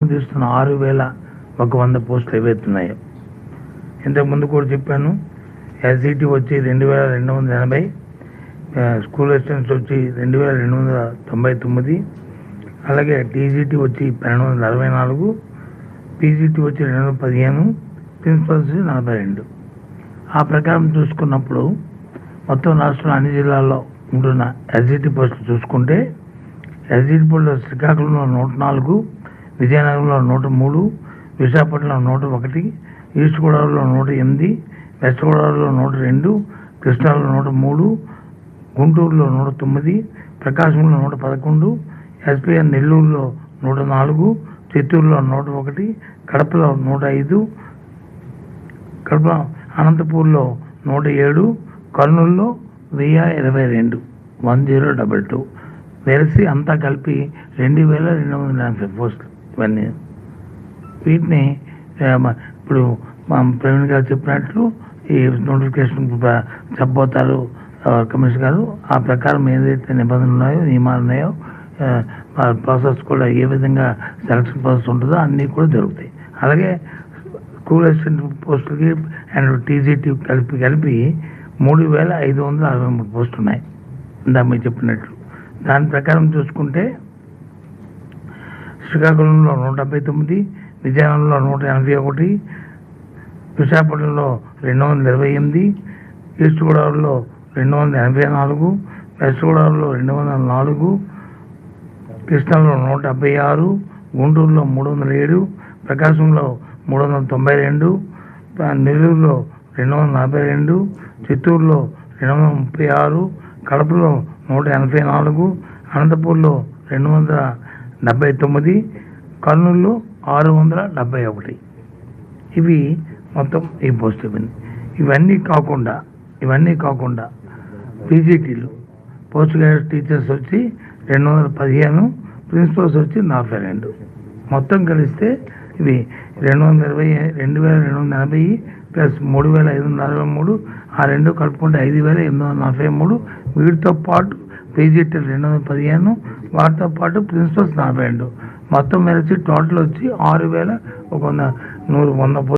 తీస్తున్న 6,100 పోస్టులు ఏవైతున్నాయో ఇంతకుముందు కూడా చెప్పాను. ఎస్ఈటీ వచ్చి 2,280, స్కూల్ అసిస్టెంట్స్ వచ్చి 2,299, అలాగే టీజీటీ వచ్చి 1,264, పీజీటీ వచ్చి 215, ప్రిన్సిపల్స్ 42. ఆ ప్రకారం చూసుకున్నప్పుడు మొత్తం రాష్ట్రంలో అన్ని జిల్లాల్లో ఉంటున్న ఎస్ఈటీ పోస్టులు చూసుకుంటే ఎస్ఈటీ పోస్టులు శ్రీకాకుళంలో 104, విజయనగరంలో 103, విశాఖపట్నంలో 101, ఈస్ట్ గోదావరిలో 108, వెస్ట్ గోదావరిలో 102, కృష్ణాలో 103, గుంటూరులో 109, ప్రకాశంలో 111, ఎస్పీఎన్ నెల్లూరులో 104, చిత్తూరులో 101, కడపలో 105, కడప అనంతపూర్లో 107, కర్నూలులో 1022, 1022 వెరసి అంతా కలిపి 2,280 పోస్టులు. ఇవన్నీ వీటిని ఇప్పుడు ప్రవీణ్ గారు చెప్పినట్లు ఈ నోటిఫికేషన్ చెప్పబోతారు కమిషనర్ గారు. ఆ ప్రకారం ఏదైతే నిబంధనలు ఉన్నాయో, నియమాలు ఉన్నాయో, ప్రాసెస్ కూడా ఏ విధంగా సెలక్షన్ ప్రాసెస్ ఉంటుందో అన్నీ కూడా జరుగుతాయి. అలాగే స్కూల్ అసిస్టెంట్ పోస్టులకి అండ్ టీజీటీ కలిపి 3,563 పోస్టులు ఉన్నాయి. ఇందాక మీరు చెప్పినట్లు దాని ప్రకారం చూసుకుంటే శ్రీకాకుళంలో 179, విజయనగరంలో 181, విశాఖపట్నంలో 228, ఈస్ట్ గోదావరిలో 284, వెస్ట్ గోదావరిలో 204, కృష్ణాలో 176, గుంటూరులో 307, ప్రకాశంలో 392, నెల్లూరులో 242, చిత్తూరులో 236, కడపలో 184, అనంతపూర్లో 279, కర్నూలులో 671. ఇవి మొత్తం ఈ పోస్టులు. ఇవన్నీ కాకుండా పీజీటీలు పోస్ట్ గ్రాడ్యుయేట్ టీచర్స్ వచ్చి 215, ప్రిన్సిపల్స్ వచ్చి 42. మొత్తం కలిస్తే ఇవి 2,280 ప్లస్ 3,563, ఆ రెండు కలుపుకుంటే 5,843. వీటితో పాటు పీజీటీలు 215, వాటితో పాటు ప్రిన్సిపల్స్ 42. మొత్తం కలిసి టోటల్ వచ్చి 6,100